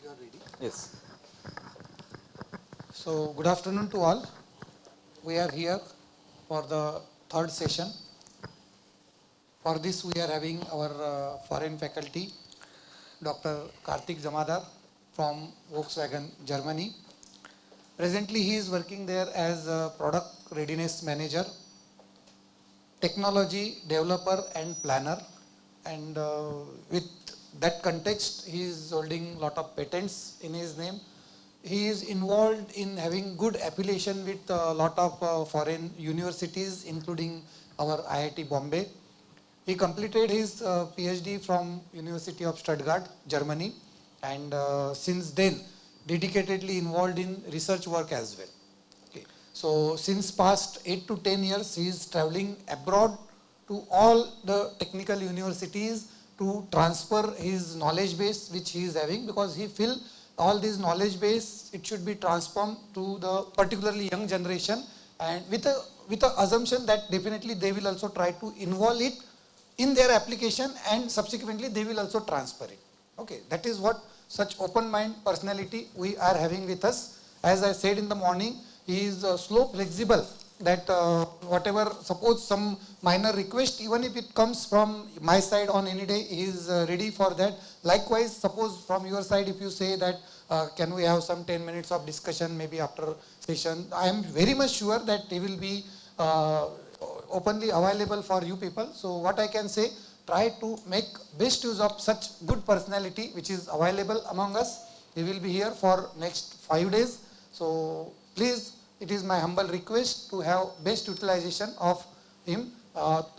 You are ready? Yes. So, good afternoon to all. We are here for the third session. For this, we are having our foreign faculty, Dr. Karthik Jamadar from Volkswagen, Germany. Presently, he is working there as a product readiness manager, technology developer and planner. And with that context, he is holding a lot of patents in his name. He is involved in having good affiliation with a lot of foreign universities, including our IIT Bombay. He completed his PhD from University of Stuttgart, Germany, and since then dedicatedly involved in research work as well. Okay. So since past 8 to 10 years, he is traveling abroad to all the technical universities to transfer his knowledge base which he is having, because he feel all this knowledge base, it should be transformed to the particularly young generation, and with a assumption that definitely they will also try to involve it in their application and subsequently they will also transfer it. Okay, that is what such open mind personality we are having with us. As I said in the morning, he is slow, flexible, that whatever, suppose some minor request, even if it comes from my side on any day, he is ready for that. Likewise, suppose from your side, if you say that can we have some 10 minutes of discussion maybe after session, I am very much sure that he will be openly available for you people. So what I can say, try to make best use of such good personality which is available among us. He will be here for next 5 days. So please, it is my humble request to have best utilization of him.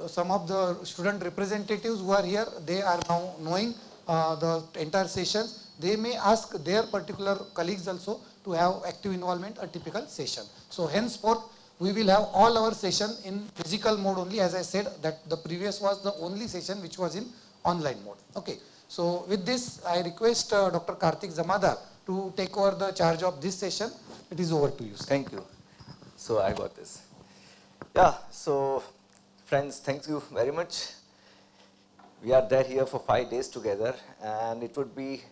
Some of the student representatives who are here, they are now knowing the entire sessions. They may ask their particular colleagues also to have active involvement, a typical session. So henceforth, we will have all our session in physical mode only. As I said, that the previous was the only session which was in online mode. Okay. So with this, I request Dr. Karthik Jamadar to take over the charge of this session. It is over to you, sir. Thank you. So I got this. Yeah, so friends, thank you very much. We are there here for 5 days together, and it would be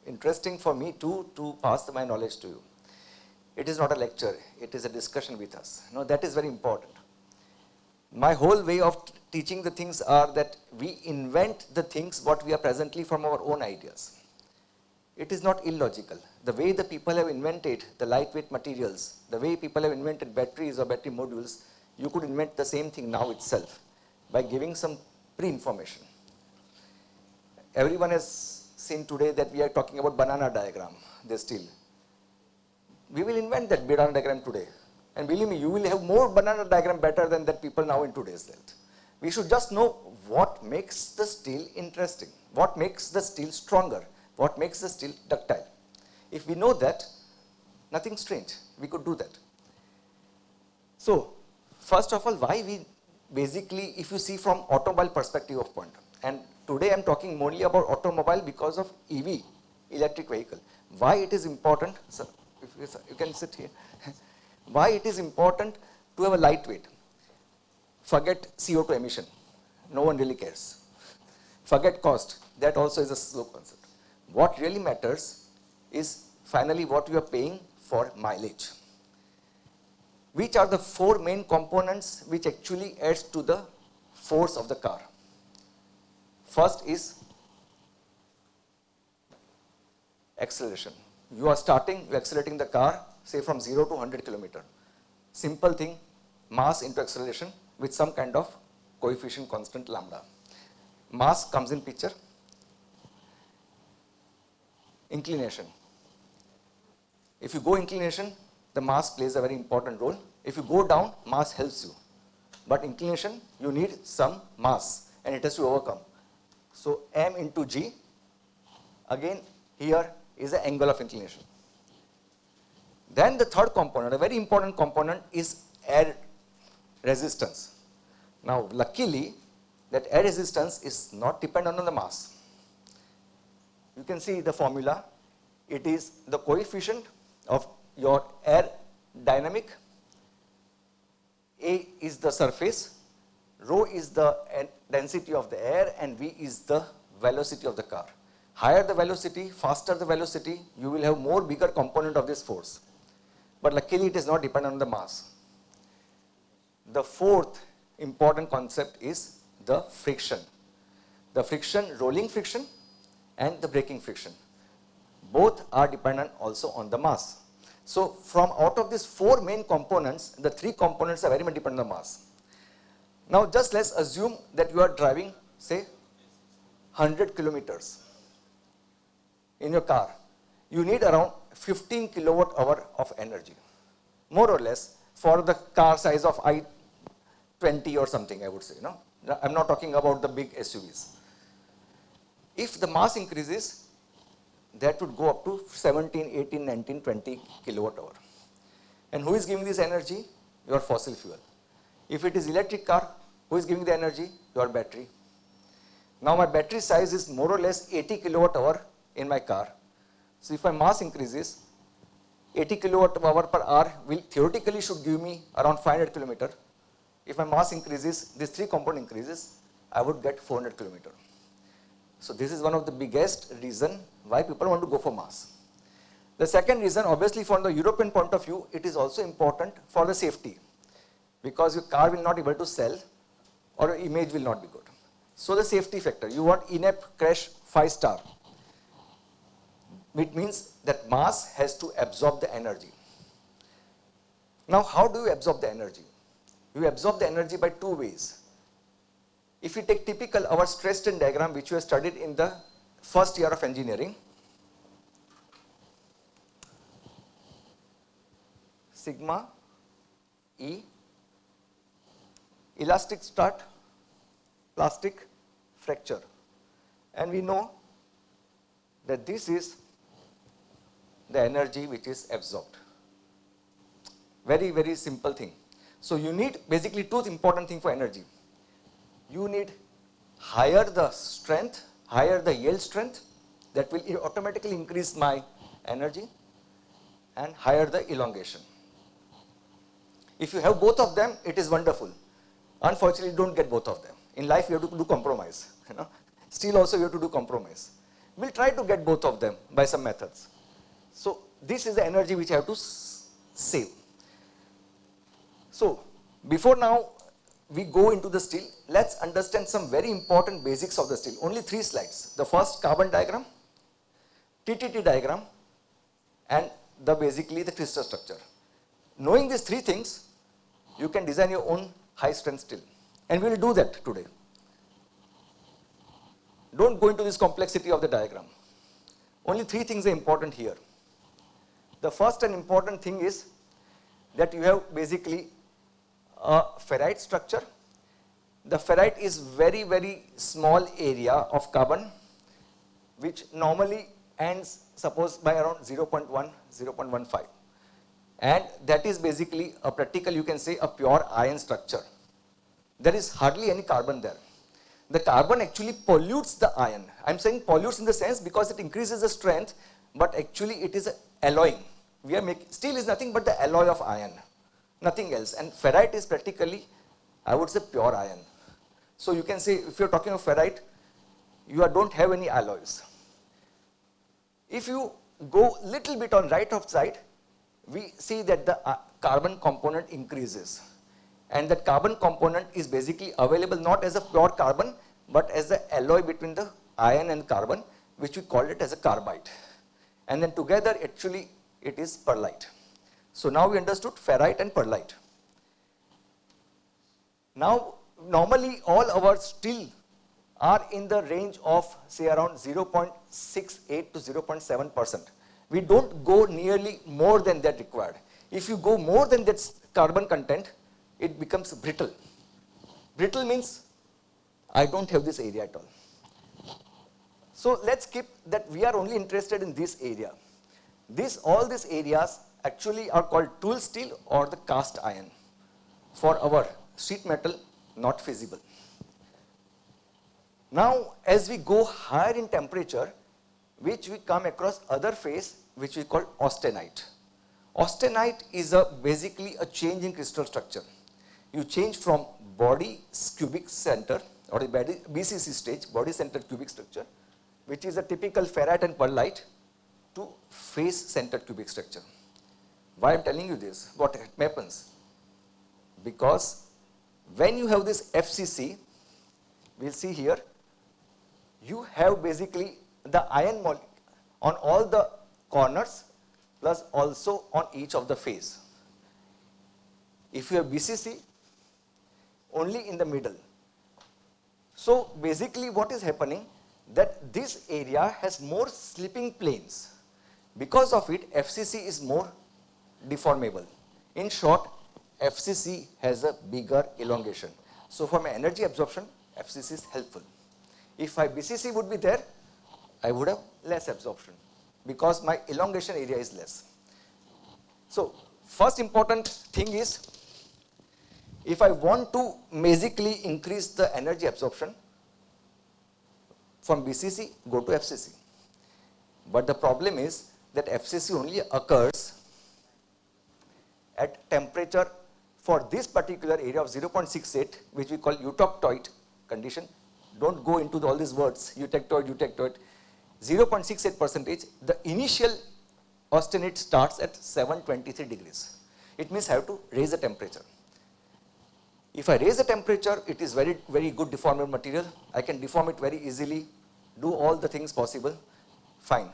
interesting for me too to pass my knowledge to you. It is not a lecture, it is a discussion with us. No, that is very important. My whole way of teaching the things are that we invent the things what we are presently from our own ideas. It is not illogical. The way the people have invented the lightweight materials, the way people have invented batteries or battery modules, you could invent the same thing now itself by giving some pre-information. Everyone has seen today that we are talking about banana diagram, they still. We will invent that banana diagram today. And believe me, you will have more banana diagram better than that people now in today's world. We should just know what makes the steel interesting, what makes the steel stronger, what makes the steel ductile. If we know that, nothing strange, we could do that. So, first of all, why we basically, if you see from automobile perspective of point, and today I am talking mainly about automobile because of EV, electric vehicle. Why it is important, so if you can sit here, why it is important to have a lightweight. Forget CO2 emission, no one really cares. Forget cost, that also is a slow concept. What really matters is finally what you are paying for mileage. Which are the 4 main components which actually adds to the force of the car? First is acceleration. You are starting, you are accelerating the car, say from 0 to 100 km. Simple thing, mass into acceleration with some kind of coefficient constant lambda. Mass comes in picture. Inclination. If you go inclination, the mass plays a very important role. If you go down, mass helps you. But inclination, you need some mass and it has to overcome. So m into g, again here is the angle of inclination. Then the third component, a very important component, is air resistance. Now luckily, that air resistance is not dependent on the mass. You can see the formula. It is the coefficient of your air dynamic. A is the surface, rho is the density of the air, and V is the velocity of the car. Higher the velocity, faster the velocity, you will have more bigger component of this force. But luckily it is not dependent on the mass. The fourth important concept is the friction. The friction, rolling friction and the braking friction. Both are dependent also on the mass. So from out of these four main components, the three components are very much dependent on the mass. Now just let's assume that you are driving, say, 100 kilometers in your car. You need around 15 kilowatt hour of energy, more or less, for the car size of i20 or something, I would say. No, I'm not talking about the big SUVs. If the mass increases, that would go up to 17, 18, 19, 20 kilowatt hour. And who is giving this energy? Your fossil fuel. If it is electric car, who is giving the energy? Your battery. Now my battery size is more or less 80 kilowatt hour in my car. So if my mass increases, 80 kilowatt hour per hour will theoretically should give me around 500 kilometer. If my mass increases, this three component increases, I would get 400 kilometer. So this is one of the biggest reason why people want to go for mass. The second reason, obviously from the European point of view, it is also important for the safety, because your car will not be able to sell or your image will not be good. So the safety factor, you want in-app crash 5-star. It means that mass has to absorb the energy. Now how do you absorb the energy? You absorb the energy by two ways. If you take typical our stress strain diagram, which you have studied in the first year of engineering, sigma E, elastic start, plastic fracture. And we know that this is the energy which is absorbed. Very, very simple thing. So you need basically two important things for energy. You need higher the strength, higher the yield strength, that will automatically increase my energy, and higher the elongation. If you have both of them, it is wonderful. Unfortunately, you don't get both of them. In life, you have to do compromise. Still also you have to do compromise. We'll try to get both of them by some methods. So this is the energy which I have to save. So before now we go into the steel, let's understand some very important basics of the steel. Only 3 slides. The first, carbon diagram, TTT diagram, and basically the crystal structure. Knowing these 3 things, you can design your own high strength steel. And we will do that today. Don't go into this complexity of the diagram. Only 3 things are important here. The first and important thing is that you have basically a ferrite structure. The ferrite is very, very small area of carbon, which normally ends, suppose, by around 0.1, 0.15. And that is basically a practical, you can say, a pure iron structure. There is hardly any carbon there. The carbon actually pollutes the iron. I'm saying pollutes in the sense because it increases the strength, but actually it is alloying. Steel is nothing but the alloy of iron, nothing else. And ferrite is practically, I would say, pure iron. So you can say, if you're talking of ferrite, you don't have any alloys. If you go little bit on right of side, we see that the carbon component increases. And that carbon component is basically available not as a pure carbon, but as the alloy between the iron and carbon, which we call it as a carbide. And then together, actually, it is pearlite. So now we understood ferrite and pearlite. Now, normally all our steel are in the range of, say, around 0.68 to 0.7%. We don't go nearly more than that required. If you go more than that carbon content, it becomes brittle. Brittle means I don't have this area at all. So let's keep that we are only interested in this area. All these areas actually are called tool steel or the cast iron. For our sheet metal, not feasible. Now, as we go higher in temperature, which we come across other phase, which we call austenite. Austenite is basically a change in crystal structure. You change from body cubic center or the BCC stage, body center cubic structure, which is a typical ferrite and pearlite, to face-centered cubic structure. Why I'm telling you this? What happens? Because when you have this FCC, we'll see here, you have basically the iron molecule on all the corners plus also on each of the face. If you have BCC, only in the middle. So basically what is happening, that this area has more slipping planes. Because of it, FCC is more deformable. In short, FCC has a bigger elongation. So for my energy absorption, FCC is helpful. If my BCC would be there, I would have less absorption because my elongation area is less. So first important thing is, if I want to magically increase the energy absorption, from BCC, go to FCC. But the problem is that FCC only occurs at temperature for this particular area of 0.68, which we call eutectoid condition. Don't go into all these words, eutectoid. 0.68%, the initial austenite starts at 723 degrees. It means I have to raise the temperature. If I raise the temperature, it is very, very good deformable material. I can deform it very easily, do all the things possible, fine.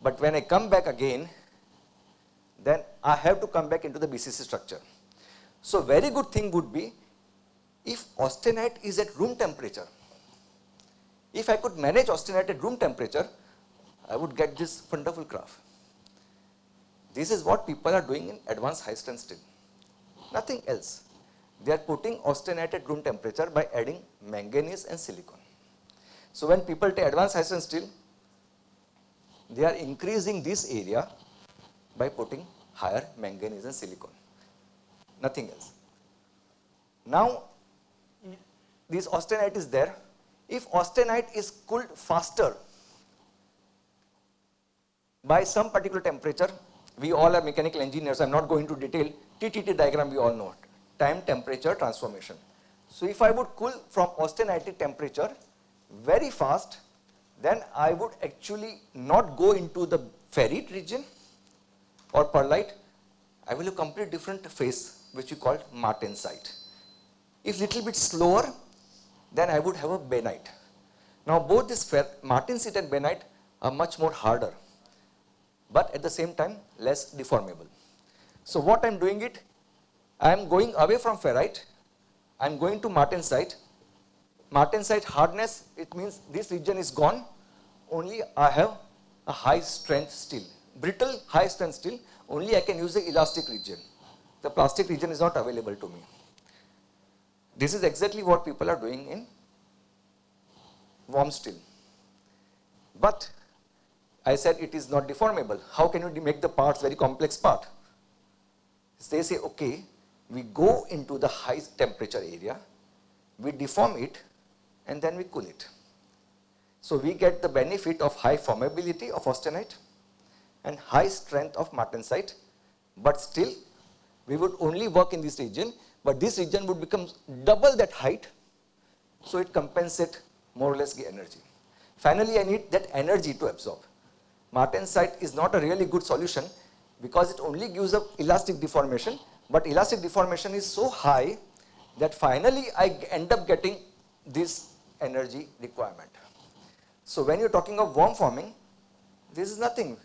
But when I come back again, then I have to come back into the BCC structure. So very good thing would be, if austenite is at room temperature, if I could manage austenite at room temperature, I would get this wonderful graph. This is what people are doing in advanced high strength steel. Nothing else. They are putting austenite at room temperature by adding manganese and silicon. So when people take advanced high strength steel, they are increasing this area by putting higher manganese and silicon. Nothing else. Now, this austenite is there. If austenite is cooled faster by some particular temperature, we all are mechanical engineers, I'm not going into detail, TTT diagram we all know, time temperature transformation. So if I would cool from austenitic temperature very fast, then I would actually not go into the ferrite region or pearlite. I will have a complete different phase, which we call martensite. If little bit slower, then I would have a bainite. Now both this martensite and bainite are much more harder, but at the same time less deformable. So what I'm doing it, I am going away from ferrite, I'm going to martensite. Martensite hardness, it means this region is gone, only I have a high strength steel. Brittle high strength steel, only I can use the elastic region. The plastic region is not available to me. This is exactly what people are doing in warm steel. But I said it is not deformable. How can you make the parts very complex part? They say, okay, we go into the high temperature area, we deform it, and then we cool it. So we get the benefit of high formability of austenite and high strength of martensite, but still we would only work in this region, but this region would become double that height, so it compensates more or less the energy. Finally, I need that energy to absorb. Martensite is not a really good solution because it only gives up elastic deformation, but elastic deformation is so high that finally I end up getting this energy requirement. So when you're talking of worm forming, this is nothing.